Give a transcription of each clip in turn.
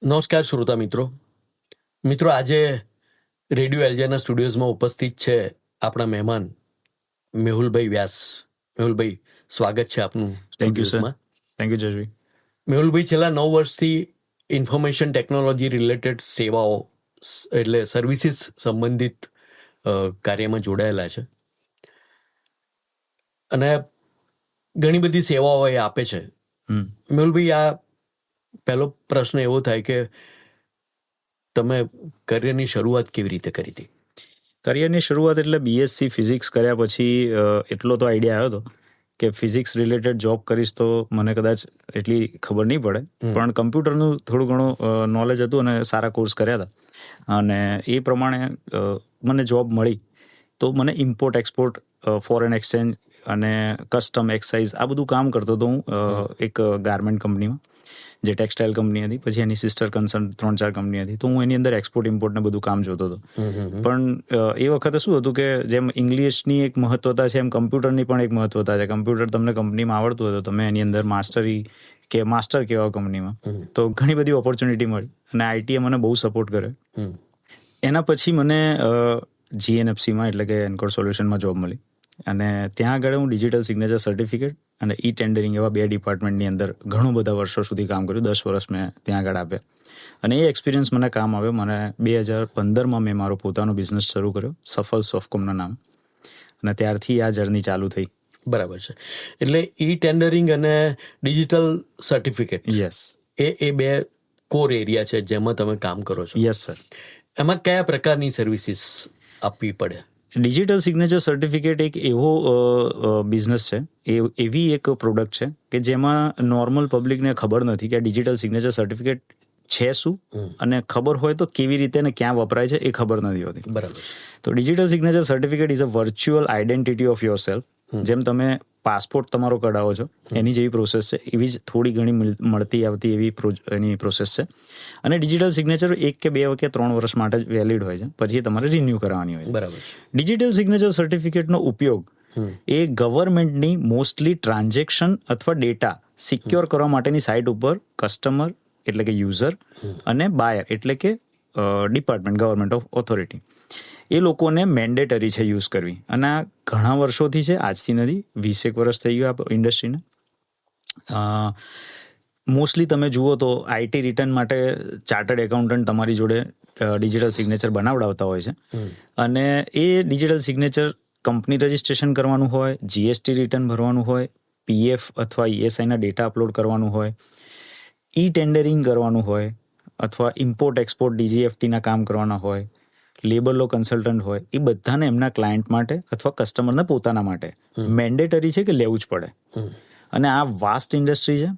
નમસ્કાર શ્રોતા મિત્રો, આજે રેડિયો એલજેના સ્ટુડિયોઝમાં ઉપસ્થિત છે આપણા મહેમાન મેહુલભાઈ વ્યાસ. મેહુલભાઈ, સ્વાગત છે આપનું થેન્ક યુ સર. સ્ટુડિયોઝમાં. Thank you Jayshree. મેહુલભાઈ છેલ્લા 9 વર્ષથી ઇન્ફોર્મેશન ટેકનોલોજી રિલેટેડ સેવાઓ એટલે સર્વિસીસ સંબંધિત કાર્યમાં જોડાયેલા છે અને ઘણી બધી સેવાઓ એ આપે છે. મેહુલભાઈ, આ પહેલો પ્રશ્ન એવો થાય કે તમે કરિયરની શરૂઆત કેવી રીતે કરી હતી? કરિયરની શરૂઆત એટલે બીએસસી ફિઝિક્સ કર્યા પછી એટલો તો આઈડિયા આવ્યો હતો કે ફિઝિક્સ રિલેટેડ જોબ કરીશ તો મને કદાચ એટલી ખબર નહીં પડે, પણ કમ્પ્યુટરનું થોડું ઘણું નોલેજ હતું અને સારા કોર્સ કર્યા હતા અને એ પ્રમાણે મને જોબ મળી. તો મને ઇમ્પોર્ટ એક્સપોર્ટ, ફોરેન એક્સચેન્જ અને કસ્ટમ એક્સાઇઝ આ બધું કામ કરતો હતો હું એક ગાર્મેન્ટ કંપનીમાં, જે ટેક્સટાઇલ કંપની હતી. પછી એની સિસ્ટર કન્સર્ન 3-4 કંપની હતી, તો હું એની અંદર એક્સપોર્ટ ઇમ્પોર્ટ ને બધું કામ જોતો હતો. પણ એ વખતે શું હતું કે જેમ ઇંગ્લિશની એક મહત્વતા છે એમ કમ્પ્યુટરની પણ એક મહત્વતા છે. કમ્પ્યુટર તમને કંપનીમાં આવડતું હોય તો તમે એની અંદર માસ્ટર કહેવાય કંપનીમાં, તો ઘણી બધી ઓપોર્ચ્યુનિટી મળી અને આઈટીએ મને બહુ સપોર્ટ કર્યો. એના પછી મને જીએનએફસીમાં એટલે કે એન્કોર સોલ્યુશનમાં જોબ મળી અને ત્યાં આગળ હું ડિજિટલ સિગ્નેચર સર્ટિફિકેટ અને ઈ ટેન્ડરિંગ એવા 2 ડિપાર્ટમેન્ટની અંદર ઘણું બધા વર્ષો સુધી કામ કર્યું. 10 વર્ષ મેં ત્યાં આગળ આપ્યા અને એ એક્સપિરિયન્સ મને કામ આવ્યો. મને 2015માં મેં મારો પોતાનો બિઝનેસ શરૂ કર્યો, સફલ સોફ્ટકોમના નામ, અને ત્યારથી આ જર્ની ચાલુ થઈ. બરાબર છે. એટલે ઈ ટેન્ડરિંગ અને ડિજિટલ સર્ટિફિકેટ, યસ, એ 2 કોર એરિયા છે જેમાં તમે કામ કરો છો. Yes sir. એમાં કયા પ્રકારની સર્વિસીસ આપવી પડે? ડિજિટલ સિગ્નેચર સર્ટિફિકેટ એક એવો બિઝનેસ છે, એવી એક પ્રોડક્ટ છે કે જેમાં નોર્મલ પબ્લિકને ખબર નથી કે આ ડિજિટલ સિગ્નેચર સર્ટિફિકેટ છે શું, અને ખબર હોય તો કેવી રીતે અને ક્યાં વપરાય છે એ ખબર નથી હોતી. બરાબર. તો digital signature certificate is a virtual identity of your self. જેમ તમે પાસપોર્ટ તમારો કઢાવો છો એની જેવી પ્રોસેસ છે, એવી જ થોડી ઘણી મળતી આવતી એવી એની પ્રોસેસ છે. અને ડિજિટલ સિગ્નેચર 1 કે 2 કે 3 વર્ષ માટે જ વેલિડ હોય છે, પછી તમારે રિન્યૂ કરાવવાની હોય છે. બરાબર. ડિજિટલ સિગ્નેચર સર્ટિફિકેટનો ઉપયોગ એ ગવર્મેન્ટની મોસ્ટલી ટ્રાન્ઝેક્શન અથવા ડેટા સિક્યોર કરવા માટેની સાઇટ ઉપર કસ્ટમર એટલે કે યુઝર અને બાયર એટલે કે ડિપાર્ટમેન્ટ, ગવર્મેન્ટ ઓફ ઓથોરિટી, એ લોકોને મેન્ડેટરી છે યુઝ કરવી. અને આ ઘણા વર્ષોથી છે, આજથી નથી, 20 વર્ષ થઈ ગયું આ ઇન્ડસ્ટ્રીને. મોસ્ટલી તમે જુઓ તો આઈટી રિટર્ન માટે ચાર્ટર્ડ એકાઉન્ટન્ટ તમારી જોડે ડિજિટલ સિગ્નેચર બનાવડાવતા હોય છે અને એ ડિજિટલ સિગ્નેચર કંપની રજિસ્ટ્રેશન કરવાનું હોય, જીએસટી રિટર્ન ભરવાનું હોય, પીએફ અથવા ઈએસઆઈના ડેટા અપલોડ કરવાનું હોય, ઈ ટેન્ડરિંગ કરવાનું હોય, અથવા ઇમ્પોર્ટ એક્સપોર્ટ ડીજીએફટીના કામ કરવાના હોય, લેબર લો કન્સલ્ટન્ટ હોય, એ બધાને એમના ક્લાયન્ટ માટે અથવા કસ્ટમરના પોતાના માટે મેન્ડેટરી છે કે લેવું જ પડે. અને આ વાસ્ટ ઇન્ડસ્ટ્રી છે.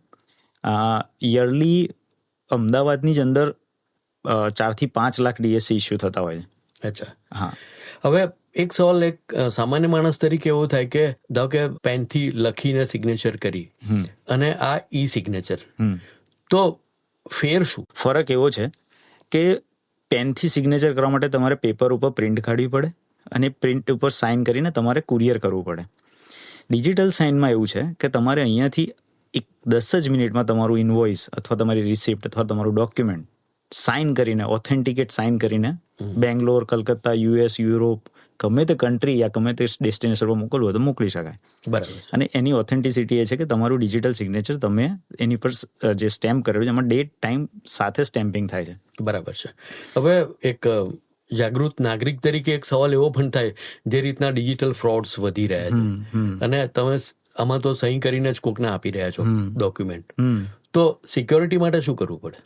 યરલી અમદાવાદની જ અંદર 4 થી 5 લાખ ડીએસસી ઇસ્યુ થતા હોય છે. અચ્છા. હા. હવે એક સવાલ, એક સામાન્ય માણસ તરીકે એવો થાય કે ધારો કે પેનથી લખીને સિગ્નેચર કરી અને આ ઈ સિગ્નેચર, તો ફેર શું? ફરક એવો છે કે પેનથી સિગ્નેચર કરવા માટે તમારે પેપર ઉપર પ્રિન્ટ કાઢવી પડે અને પ્રિન્ટ ઉપર સાઇન કરીને તમારે કુરિયર કરવું પડે. ડિજિટલ સાઇનમાં એવું છે કે તમારે અહીંયાથી 10 જ મિનિટમાં તમારું ઇનવોઇસ અથવા તમારી રિસિપ્ટ અથવા તમારું ડોક્યુમેન્ટ સાઇન કરીને, ઓથેન્ટિકેટ સાઇન કરીને બેંગ્લોર, કલકત્તા, યુએસ, યુરોપ, ગમે તે કન્ટ્રી યા ગમે તે ડેસ્ટિનેશન પર મોકલવું હોય તો મોકલી શકાય. બરાબર. અને એની ઓથેન્ટિસિટી એ છે કે તમારું ડિજિટલ સિગ્નેચર તમે એની પર જે સ્ટેમ્પ કરેલું છે એમાં ડેટ, ટાઈમ સાથે સ્ટેમ્પિંગ થાય છે. બરાબર છે. હવે એક જાગૃત નાગરિક તરીકે એક સવાલ એવો પણ થાય, જે રીતના ડિજિટલ ફ્રોડ્સ વધી રહ્યા છે અને તમે આમાં તો સહી કરીને જ કોકને આપી રહ્યા છો ડોક્યુમેન્ટ, તો સિક્યોરિટી માટે શું કરવું પડે?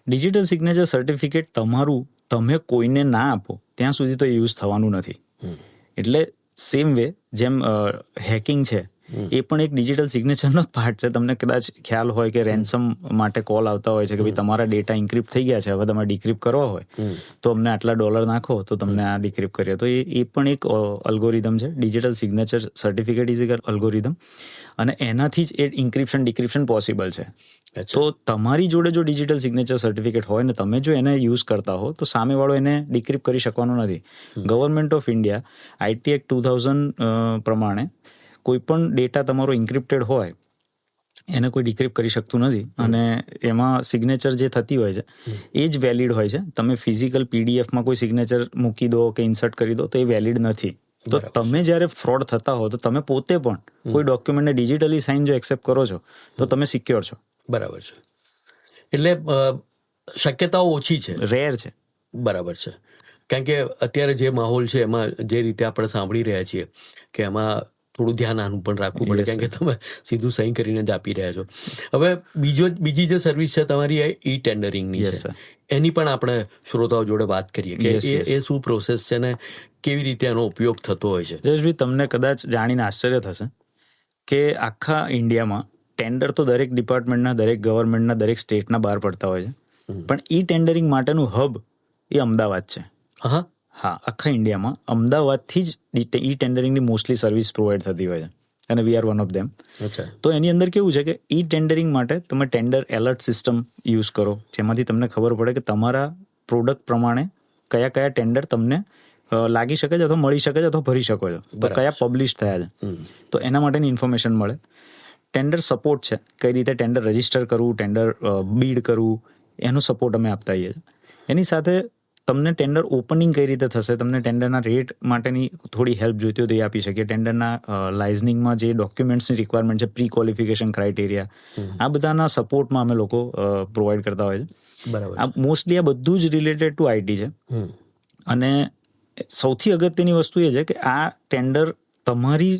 ડિજિટલ સિગ્નેચર સર્ટિફિકેટ તમારું તમે કોઈને ના આપો ત્યાં સુધી તો યુઝ થવાનું નથી. એટલે સેમ વે જેમ હેકિંગ છે એ પણ એક ડિજિટલ સિગ્નેચરનો જ પાર્ટ છે. તમને કદાચ ખ્યાલ હોય કે રેન્સમ માટે કોલ આવતા હોય છે કે ભાઈ તમારા ડેટા ઇન્ક્રિપ્ટ થઈ ગયા છે, હવે તમારે ડિક્રિપ્ટ કરવા હોય તો અમને આટલા $, નાખો તો તમને આ ડિક્રિપ્ટ કરીએ. તો એ પણ એક અલ્ગોરિધમ છે. ડિજિટલ સિગ્નેચર સર્ટિફિકેટ ઇઝ એક અલ્ગોરિધમ અને એનાથી જ એ ઇન્ક્રિપ્શન ડિક્રિપ્શન પોસિબલ છે. તો તમારી જોડે જો ડિજિટલ સિગ્નેચર સર્ટિફિકેટ હોય ને તમે જો એને યુઝ કરતા હો તો સામેવાળો એને ડિક્રિપ્ટ કરી શકવાનો નથી. Government of India IT act 2000 પ્રમાણે કોઈ પણ ડેટા તમારો ઇન્ક્રિપ્ટેડ હોય એને કોઈ ડિક્રિપ્ટ કરી શકતું નથી અને એમાં સિગ્નેચર જે થતી હોય છે એ જ વેલિડ હોય છે. તમે ફિઝિકલ પીડીએફમાં કોઈ સિગ્નેચર મૂકી દો કે ઇન્સર્ટ કરી દો તો એ વેલિડ નથી. તો તમે જ્યારે ફ્રોડ થતા હો તો તમે પોતે પણ કોઈ ડોક્યુમેન્ટને ડિજિટલી સાઇન જો એક્સેપ્ટ કરો છો તો તમે સિક્યોર છો. બરાબર છે. એટલે શક્યતાઓ ઓછી છે, રેર છે. બરાબર છે. કારણ કે અત્યારે જે માહોલ છે એમાં જે રીતે આપણે સાંભળી રહ્યા છીએ કે એમાં થોડું ધ્યાન આનું પણ રાખવું પડે, કારણ કે તમે સીધું સહી કરીને જ આપી રહ્યા છો. હવે બીજી જે સર્વિસ છે તમારી ઈ ટેન્ડરિંગની છે, એની પણ આપણે શ્રોતાઓ જોડે વાત કરીએ કે એ શું પ્રોસેસ છે ને કેવી રીતે એનો ઉપયોગ થતો હોય છે. જયેશભાઈ, તમને કદાચ જાણીને આશ્ચર્ય થશે કે આખા ઇન્ડિયામાં ટેન્ડર તો દરેક ડિપાર્ટમેન્ટના, દરેક ગવર્મેન્ટના, દરેક સ્ટેટના બહાર પડતા હોય છે, પણ ઈ ટેન્ડરિંગ માટેનું હબ એ અમદાવાદ છે. હા, આખા ઇન્ડિયામાં અમદાવાદથી જ ઈ ટેન્ડરિંગની મોસ્ટલી સર્વિસ પ્રોવાઈડ થતી હોય છે અને we are one of them. તો એની અંદર કેવું છે કે ઈ ટેન્ડરિંગ માટે તમે ટેન્ડર એલર્ટ સિસ્ટમ યુઝ કરો, જેમાંથી તમને ખબર પડે કે તમારા પ્રોડક્ટ પ્રમાણે કયા કયા ટેન્ડર તમને લાગી શકે છે અથવા મળી શકે છે અથવા ભરી શકો છો, તો કયા પબ્લિશ થયા છે, તો એના માટેની ઇન્ફોર્મેશન મળે. ટેન્ડર સપોર્ટ છે, કઈ રીતે ટેન્ડર રજીસ્ટર કરવું, ટેન્ડર બીડ કરવું, એનો સપોર્ટ અમે આપતા હોઈએ છીએ. એની સાથે તમને ટેન્ડર ઓપનિંગ કઈ રીતે થશે, તમને ટેન્ડરના રેટ માટેની થોડી હેલ્પ જોઈતી હોય તો એ આપી શકીએ. ટેન્ડરના લાઇઝનિંગમાં જે ડોક્યુમેન્ટ્સની રિક્વાયરમેન્ટ છે, પ્રી ક્વોલિફિકેશન ક્રાઇટેરિયા, આ બધાના સપોર્ટમાં અમે લોકો પ્રોવાઈડ કરતા હોય છે. બરાબર. આ મોસ્ટલી આ બધું જ રિલેટેડ ટુ આઈટી છે. અને સૌથી અગત્યની વસ્તુ એ છે કે આ ટેન્ડર તમારી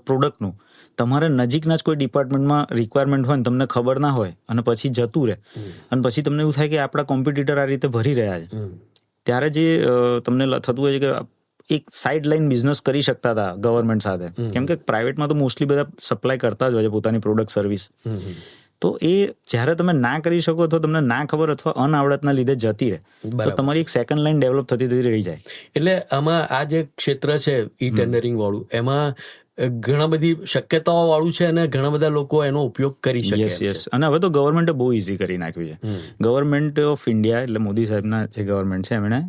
પ્રોડક્ટનું તમારે નજીકના જ કોઈ ડિપાર્ટમેન્ટમાં રિક્વાયરમેન્ટ હોય ને તમને ખબર ના હોય અને પછી જતું રહે અને પછી તમને એવું થાય કે આપણા કોમ્પિટિટર આ રીતે ભરી રહ્યા છે, ત્યારે જે તમને થતું હોય છે કે એક સાઇડ લાઇન બિઝનેસ કરી શકતા હતા ગવર્મેન્ટ સાથે, કેમ કે પ્રાઇવેટમાં તો મોસ્ટલી બધા સપ્લાય કરતા જ હોય છે પોતાની પ્રોડક્ટ સર્વિસ. તો એ જ્યારે તમે ના કરી શકો અથવા તમને ના ખબર અથવા અનાવડતના લીધે જતી રહે તો તમારી એક સેકન્ડ લાઇન ડેવલપ થતી રહી જાય. એટલે આમાં આ જે ક્ષેત્ર છે ઈ ટેન્ડરિંગ વાળું, એમાં ઘણા બધી શક્યતાઓ વાળું છે અને ઘણા બધા લોકો એનો ઉપયોગ કરી શકે. યસ. અને હવે તો ગવર્મેન્ટે બહુ ઇઝી કરી નાખ્યું છે. ગવર્મેન્ટ ઓફ ઇન્ડિયા એટલે મોદી સાહેબના જે ગવર્મેન્ટ છે એમણે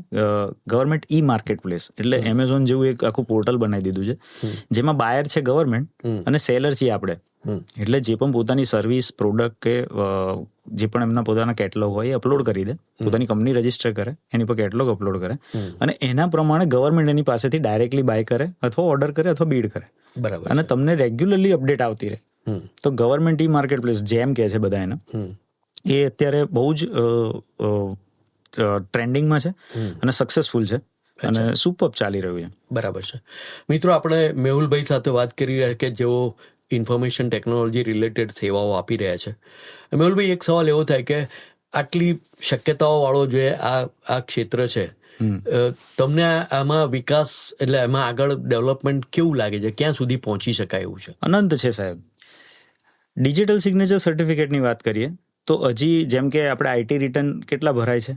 ગવર્મેન્ટ ઈ માર્કેટ પ્લેસ એટલે એમેઝોન જેવું એક આખું પોર્ટલ બનાવી દીધું છે, જેમાં બાયર છે ગવર્મેન્ટ અને સેલર છીએ આપણે. એટલે જે પણ પોતાની સર્વિસ, પ્રોડક્ટ કે જે પણ એમના પોતાના કેટલોગ હોય એ અપલોડ કરી દે, પોતાની કંપની રજીસ્ટર કરે, એની પર કેટલોગ અપલોડ કરે અને એના પ્રમાણે ગવર્મેન્ટ એની પાસેથી ડાયરેક્ટલી બાય કરે અથવા ઓર્ડર કરે અથવા બીડ કરે. બરાબર. અને તમને રેગ્યુલરલી અપડેટ આવતી રહે. તો ગવર્મેન્ટ ઈ માર્કેટ પ્લેસ જેમ કે છે બધા એને, એ અત્યારે બહુ જ ટ્રેન્ડિંગમાં છે અને સક્સેસફુલ છે અને સુપર ચાલી રહ્યું છે. બરાબર છે. મિત્રો, આપણે મેહુલભાઈ સાથે વાત કરી રહ્યા કે જેઓ ઇન્ફોર્મેશન ટેકનોલોજી રિલેટેડ સેવાઓ આપી રહ્યા છે. મેહુલભાઈ, એક સવાલ એવો થાય કે આટલી શક્યતાઓ વાળો જે આ ક્ષેત્ર છે, તમને આમાં વિકાસ એટલે એમાં આગળ ડેવલપમેન્ટ કેવું લાગે છે, ક્યાં સુધી પહોંચી શકાય એવું છે? અનંત છે સાહેબ. ડિજિટલ સિગ્નેચર સર્ટિફિકેટની વાત કરીએ તો હજી જેમ કે આપણે આઈટી રિટર્ન કેટલા ભરાય છે,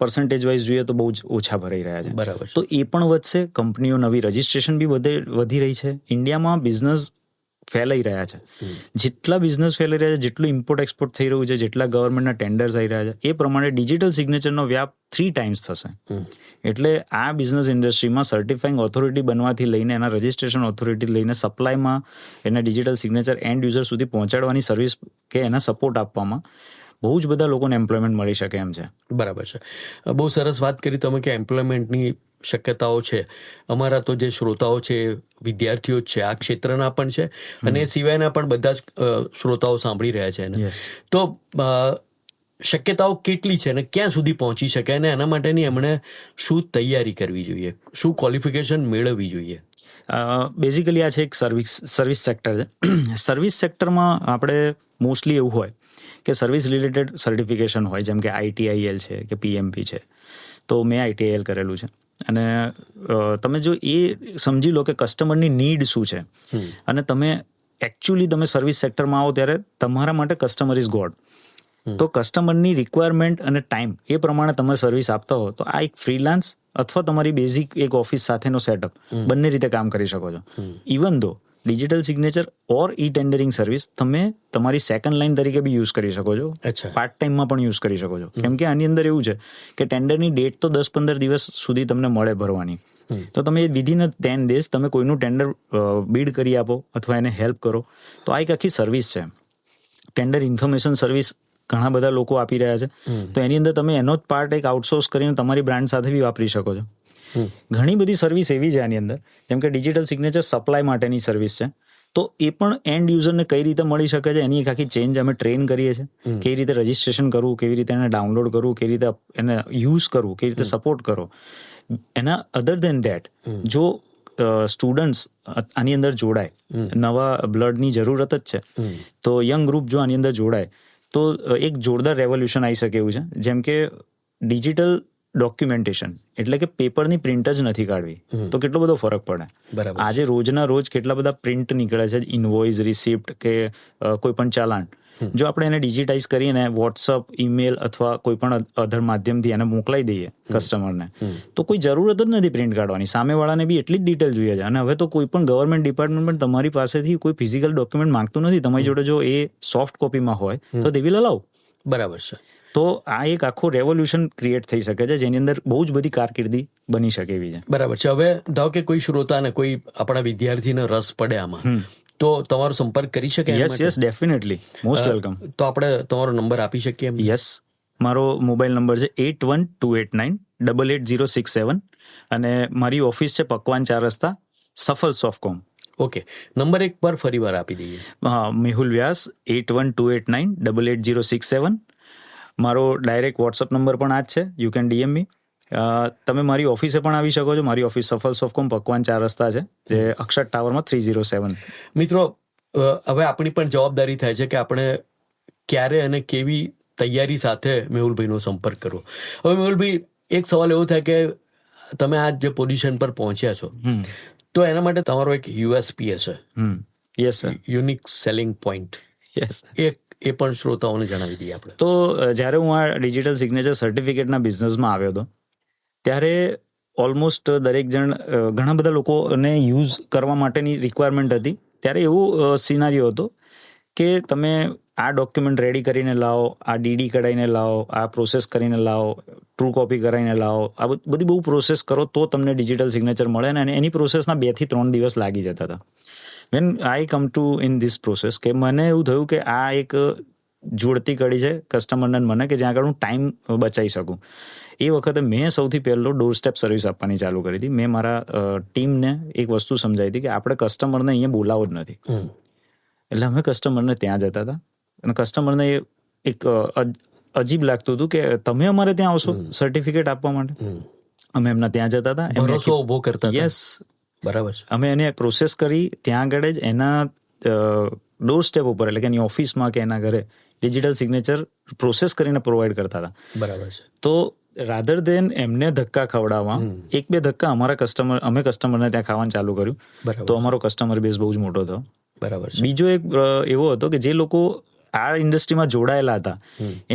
પર્સન્ટેજ વાઇઝ જોઈએ તો બહુ જ ઓછા ભરાઈ રહ્યા છે. બરાબર. તો એ પણ વધશે, કંપનીઓ નવી રજીસ્ટ્રેશન બી વધી રહી છે. ઇન્ડિયામાં બિઝનેસ ફેલાઈ રહ્યા છે. જેટલા બિઝનેસ ફેલાઈ રહ્યા છે, જેટલું ઇમ્પોર્ટ એક્સપોર્ટ થઈ રહ્યું છે, જેટલા ગવર્મેન્ટના ટેન્ડર્સ આવી રહ્યા છે, એ પ્રમાણે ડિજિટલ સિગ્નેચરનો વ્યાપ 3 times થશે. એટલે આ બિઝનેસ ઇન્ડસ્ટ્રીમાં સર્ટિફાઈંગ ઓથોરિટી બનવાથી લઈને એના રજીસ્ટ્રેશન ઓથોરિટી લઈને સપ્લાયમાં એના ડિજિટલ સિગ્નેચર એન્ડ યુઝર સુધી પહોંચાડવાની સર્વિસ કે એના સપોર્ટ આપવામાં બહુ જ બધા લોકોને એમ્પ્લોયમેન્ટ મળી શકે એમ છે. બરાબર છે. બહુ સરસ વાત કરી તમે કે એમ્પ્લોયમેન્ટની શક્યતાઓ છે. અમારા તો જે શ્રોતાઓ છે વિદ્યાર્થીઓ જ છે, આ ક્ષેત્રના પણ છે અને એ સિવાયના પણ બધા જ શ્રોતાઓ સાંભળી રહ્યા છે. તો શક્યતાઓ કેટલી છે અને ક્યાં સુધી પહોંચી શકે અને એના માટેની એમણે શું તૈયારી કરવી જોઈએ, શું ક્વોલિફિકેશન મેળવવી જોઈએ? બેઝિકલી આ છે એક સર્વિસ સેક્ટર છે. સર્વિસ સેક્ટરમાં આપણે મોસ્ટલી એવું હોય કે સર્વિસ રિલેટેડ સર્ટિફિકેશન હોય, જેમ કે ITIL છે કે PMP છે. તો મેં ITIL કરેલું છે અને તમે જો એ સમજી લો કે કસ્ટમરની નીડ શું છે અને તમે એકચ્યુઅલી તમે સર્વિસ સેક્ટરમાં આવો ત્યારે તમારા માટે કસ્ટમર ઇઝ ગોડ. તો કસ્ટમરની રિક્વાયરમેન્ટ અને ટાઈમ એ પ્રમાણે તમે સર્વિસ આપતા હો તો આ એક ફ્રીલાન્સ અથવા તમારી બેઝિક એક ઓફિસ સાથેનો સેટઅપ બંને રીતે કામ કરી શકો છો. ઇવન ધો ડિજિટલ સિગ્નેચર ઓર ઈ ટેન્ડરિંગ સર્વિસ તમે તમારી સેકન્ડ લાઇન તરીકે બી યુઝ કરી શકો છો, પાર્ટ ટાઈમમાં પણ યુઝ કરી શકો છો. કેમ કે આની અંદર એવું છે કે ટેન્ડરની ડેટ તો 10-15 દિવસ સુધી તમને મળે ભરવાની, તો તમે વિધિન 10 days તમે કોઈનું ટેન્ડર બીડ કરી આપો અથવા એને હેલ્પ કરો, તો આ એક આખી સર્વિસ છે. ટેન્ડર ઇન્ફોર્મેશન સર્વિસ ઘણા બધા લોકો આપી રહ્યા છે. તો એની અંદર તમે એનો જ પાર્ટ એક આઉટસોર્સ કરીને તમારી બ્રાન્ડ સાથે બી વાપરી શકો છો. ઘણી બધી સર્વિસ એવી છે આની અંદર, જેમ કે ડિજિટલ સિગ્નેચર સપ્લાય માટેની સર્વિસ છે. તો એ પણ એન્ડ યુઝરને કઈ રીતે મળી શકે છે એની એક આખી ચેન્જ અમે ટ્રેન કરીએ છીએ. કેવી રીતે રજિસ્ટ્રેશન કરવું, કેવી રીતે એને ડાઉનલોડ કરવું, કેવી રીતે એને યુઝ કરવું, કેવી રીતે સપોર્ટ કરો. એના અધર દેન ધેટ, જો સ્ટુડન્ટ્સ આની અંદર જોડાય, નવા બ્લડની જરૂરત જ છે, તો યંગ ગ્રુપ જો આની અંદર જોડાય તો એક જોરદાર રેવોલ્યુશન આવી શકે એવું છે. જેમ કે ડિજિટલ ડોક્યુમેન્ટેશન એટલે કે પેપરની પ્રિન્ટ જ નથી કાઢવી, તો કેટલો બધો ફરક પડે. આજે રોજના રોજ કેટલા બધા પ્રિન્ટ નીકળે છે, ઇનવોઇસ, રિસિપ્ટ કે કોઈ પણ ચાલાન. જો આપણે એને ડિજિટાઇઝ કરીને વોટ્સઅપ, ઈમેલ અથવા કોઈ પણ અધર માધ્યમથી એને મોકલાઈ દઈએ કસ્ટમરને, તો કોઈ જરૂરત જ નથી પ્રિન્ટ કાઢવાની. સામેવાળાને બી એટલી જ ડિટેલ જોઈએ છે. અને હવે તો કોઈ પણ ગવર્મેન્ટ ડિપાર્ટમેન્ટ પણ તમારી પાસેથી કોઈ ફિઝિકલ ડોક્યુમેન્ટ માંગતું નથી. તમારી જોડે જો એ સોફ્ટ કોપીમાં હોય તો દે વિલ અલાઉ. બરાબર છે. તો આ એક આખો રેવોલ્યુશન ક્રિએટ થઈ શકે છે, જેની અંદર બહુ જ બધી કારકિર્દી બની શકે એવી છે. બરાબર છે. હવે ધારો કે કોઈ શ્રોતાને, કોઈ આપણા વિદ્યાર્થીને રસ પડે આમાં, તો તમારો સંપર્ક કરી શકે? Yes, definitely, most welcome. તો આપણે તમારો નંબર આપી શકીએ? યસ, મારો મોબાઈલ નંબર છે 8128988067 અને મારી ઓફિસ છે પકવાન 4 રસ્તા, સફલ સોફ્ટકોમ. ઓકે, નંબર એક પર ફરી વાર આપી દઈએ. હા, મેહુલ વ્યાસ, 8128988067. મારો ડાયરેક્ટ વોટ્સઅપ નંબર પણ આ જ છે. યુ કેન ડીએમ મી. તમે મારી ઓફિસે પણ આવી શકો છો. મારી ઓફિસ સફલ સોફ્ટકોમ પકવાન 4 રસ્તા છે, જે અક્ષર ટાવરમાં 307. મિત્રો, હવે આપણી પણ જવાબદારી થાય છે કે આપણે ક્યારે અને કેવી તૈયારી સાથે મેહુલભાઈનો સંપર્ક કરવો. હવે મેહુલભાઈ, એક સવાલ એવો થાય કે તમે આ જે પોઝિશન પર પહોંચ્યા છો, તો એના માટે તમારો એક યુએસપી હશે. Yes sir. Unique selling point. Yes. એ પણ શ્રોતાઓને જણાવી દઈએ આપણે. તો જ્યારે હું આ ડિજિટલ સિગ્નેચર સર્ટિફિકેટના બિઝનેસમાં આવ્યો હતો, ત્યારે ઓલમોસ્ટ દરેક જણ, ઘણા બધા લોકોને યુઝ કરવા માટેની રિક્વાયરમેન્ટ હતી. ત્યારે એવું સિનારીઓ હતો કે તમે આ ડોક્યુમેન્ટ રેડી કરીને લાવો, આ ડીડી કઢાઈને લાવો, આ પ્રોસેસ કરીને લાવો, ટ્રુ કોપી કરાવીને લાવો, આ બધી બહુ પ્રોસેસ કરો તો તમને ડિજિટલ સિગ્નેચર મળે ને. અને એની પ્રોસેસના 2 થી 3 દિવસ લાગી જતા હતા. When I come to in this process, કે મને એવું થયું કે આ એક જોડતી કડી છે કસ્ટમરને મને, કે જ્યાં આગળ હું ટાઈમ બચાવી શકું. એ વખતે મેં સૌથી પહેલો ડોર સ્ટેપ સર્વિસ આપવાની ચાલુ કરી હતી. મેં મારા ટીમને એક વસ્તુ સમજાવી હતી કે આપણે કસ્ટમરને અહીંયા બોલાવો જ નથી. એટલે અમે કસ્ટમરને ત્યાં જતા હતા અને કસ્ટમરને એક અજીબ લાગતું હતું કે તમે અમારે ત્યાં આવશો સર્ટિફિકેટ આપવા માટે. અમે એમના ત્યાં જતા હતા, ભરોસો ઉભો કરતા. યસ, બરાબર છે. અમે એને પ્રોસેસ કરી ત્યાં આગળ જ એના ડોર સ્ટેપ ઉપર, એટલે કે એની ઓફિસમાં કે એના ઘરે ડિજિટલ સિગ્નેચર પ્રોસેસ કરીને પ્રોવાઈડ કરતા હતા. બરાબર છે. તો રાધર દેન એમને ધક્કા ખવડાવવા, 1-2 ધક્કા અમે કસ્ટમરને ત્યાં ખાવાનું ચાલુ કર્યું. તો અમારો કસ્ટમર બેઝ બહુ જ મોટો થયો. બરાબર છે. બીજો એક એવો હતો કે જે લોકો આ ઇન્ડસ્ટ્રીમાં જોડાયેલા હતા,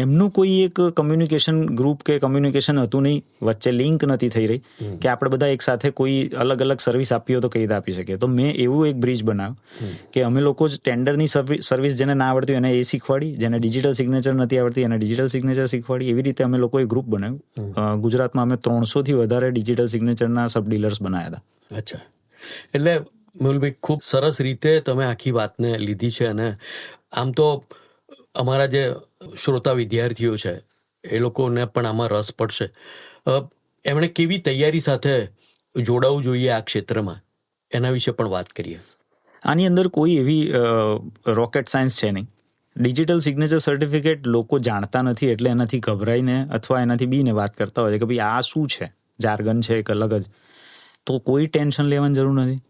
એમનું કોઈ એક કમ્યુનિકેશન ગ્રુપ કે કમ્યુનિકેશન હતું નહીં, વચ્ચે લિંક નથી થઈ રહી કે આપણે બધા એક સાથે કોઈ અલગ અલગ સર્વિસ આપી હોય તો કઈ રીતે આપી શકીએ. તો મેં એવું એક બ્રિજ બનાવ્યો કે અમે લોકો જ ટેન્ડરની સર્વિસ જેને ના આવડતી એને એ શીખવાડી, જેને ડિજિટલ સિગ્નેચર નથી આવડતી એને ડિજિટલ સિગ્નેચર શીખવાડી. એવી રીતે અમે લોકોએ ગ્રુપ બનાવ્યું. ગુજરાતમાં અમે 300 થી વધારે ડિજિટલ સિગ્નેચરના સબ ડીલર્સ બનાવ્યા હતા. અચ્છા, એટલે મેહુલભાઈ, ખૂબ સરસ રીતે તમે આખી વાતને લીધી છે. અને આમ તો અમારા જે શ્રોતા વિદ્યાર્થીઓ છે એ લોકોને પણ આમાં રસ પડશે. એમણે કેવી તૈયારી સાથે જોડાવું જોઈએ આ ક્ષેત્રમાં, એના વિશે પણ વાત કરીએ. આની અંદર કોઈ એવી રોકેટ સાયન્સ છે નહીં. ડિજિટલ સિગ્નેચર સર્ટિફિકેટ લોકો જાણતા નથી એટલે એનાથી ગભરાઈને અથવા એનાથી બીને વાત કરતા હોય છે કે ભાઈ આ શું છે, જાર્ગન છે એક અલગ જ. તો કોઈ ટેન્શન લેવાની જરૂર નથી.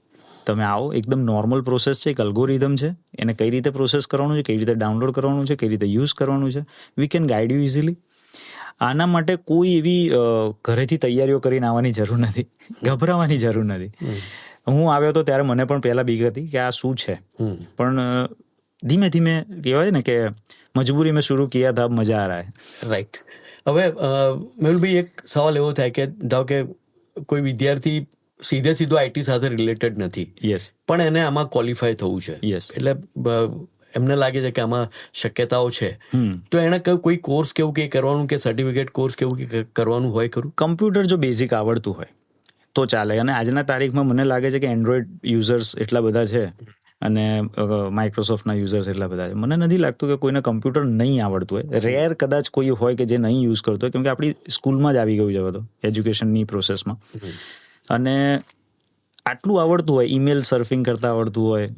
તમે આવો, એકદમ નોર્મલ પ્રોસેસ છે, એક અલ્ગોરિધમ છે, એને કઈ રીતે પ્રોસેસ કરવાનું છે, કઈ રીતે ડાઉનલોડ કરવાનું છે, કઈ રીતે યુઝ કરવાનું છે, we can guide you easily. આના માટે કોઈ એવી ઘરેથી તૈયારીઓ કરીને આવવાની જરૂર નથી, ગભરાવાની જરૂર નથી. હું આવ્યો તો ત્યારે મને પણ પહેલા બીક હતી કે આ શું છે, પણ ધીમે ધીમે કહેવાય ને કે મજબૂરી મેં શુરૂ કિયા થા, મજા આ રહા હૈ. રાઈટ. હવે મેહુલભાઈ, એક સવાલ એવો થાય કે ધારો કે કોઈ વિદ્યાર્થી સીધો આઈટી સાથે રિલેટેડ નથી, યસ, પણ એને આમાં ક્વોલિફાય થવું છે, યસ, એટલે એમને લાગે છે કે આમાં શક્યતાઓ છે, તો એને કોઈ કોર્સ કેવું કે કરવાનું, કે સર્ટિફિકેટ કોર્સ કેવું કે કરવાનું હોય ખરું? કમ્પ્યુટર જો બેઝિક આવડતું હોય તો ચાલે. અને આજના તારીખમાં મને લાગે છે કે એન્ડ્રોઈડ યુઝર્સ એટલા બધા છે અને માઇક્રોસોફ્ટના યુઝર્સ એટલા બધા છે. મને નથી લાગતું કે કોઈને કમ્પ્યુટર નહીં આવડતું હોય. રેર કદાચ કોઈ હોય કે જે નહીં યુઝ કરતો હોય, કેમ કે આપણી સ્કૂલમાં જ આવી ગયું છે બધું એજ્યુકેશનની પ્રોસેસમાં. અને આટલું આવડતું હોય, ઈમેલ સર્ફિંગ કરતા આવડતું હોય,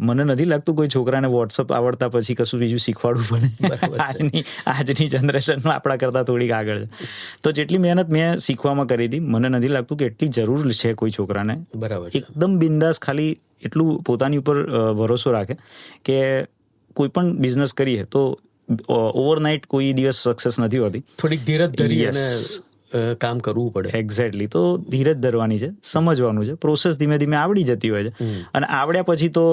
મને નથી લાગતું કોઈ છોકરાને વોટ્સઅપ આવડતા પછી કશું બીજું શીખવાડવું પડે. આજની જનરેશનમાં આપણા કરતાં થોડીક આગળ છે. તો જેટલી મહેનત મેં શીખવામાં કરી હતી, મને નથી લાગતું કે એટલી જરૂર છે કોઈ છોકરાને. બરાબર. એકદમ બિંદાસ ખાલી એટલું પોતાની ઉપર ભરોસો રાખે કે કોઈ પણ બિઝનેસ કરીએ તો ઓવરનાઇટ કોઈ દિવસ સક્સેસ નથી હોતી. થોડીક ધીરજ ધરી અને કામ કરવું પડે. એક્ઝેક્ટલી. તો ધીરજ ધરવાની છે, સમજવાનું છે, પ્રોસેસ ધીમે ધીમે આવડી જતી હોય છે, અને આવડ્યા પછી તો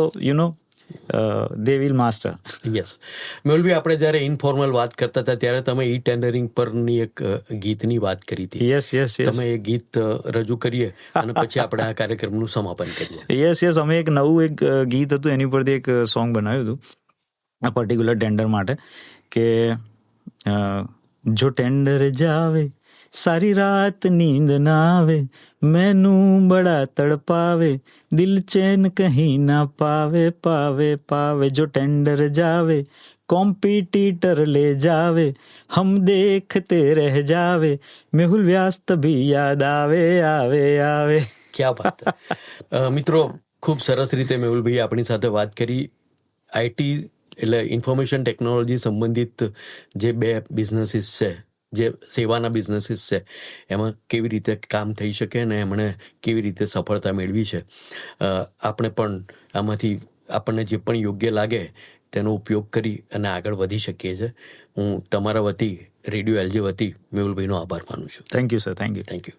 દે વિલ માસ્ટર. યસ. મેહુલભાઈ, આપણે જ્યારે ઇનફોર્મલ વાત કરતા હતા ત્યારે તમે ઈ ટેન્ડરિંગ પરની એક ગીતની વાત કરી હતી. યસ. તમે એ ગીત રજૂ કરીએ અને પછી આપણે આ કાર્યક્રમનું સમાપન કરીએ. યસ. અમે એક નવું એક ગીત હતું, એની પરથી એક સોંગ બનાવ્યું હતું આ પર્ટિક્યુલર ટેન્ડર માટે, કે જો ટેન્ડર જાવે સારી રાત નીંદ ના આવે, મેનू બડા તડપાવે, દિલ ચેન કહી ના પાવે. જો ટેન્ડર જાવે કોમ્પિટિટર ले जावे, हम देखते रह जावे, मेहुल व्यास तभी याद आवे. ક્યાં વાત. મિત્રો, ખૂબ સરસ રીતે મેહુલભાઈ આપણી સાથે વાત કરી. આઈટી એટલે ઇન્ફોર્મેશન ટેકનોલોજી સંબંધિત જે બે બિઝનેસીસ છે, જે સેવાના બિઝનેસીસ છે, એમાં કેવી રીતે કામ થઈ શકે અને એમણે કેવી રીતે સફળતા મેળવી છે. આપણે પણ આમાંથી આપણને જે પણ યોગ્ય લાગે તેનો ઉપયોગ કરી અને આગળ વધી શકીએ છીએ. હું તમારા વતી, રેડિયો એલજે વતી મેહુલભાઈનો આભાર માનું છું. Thank you sir. Thank you.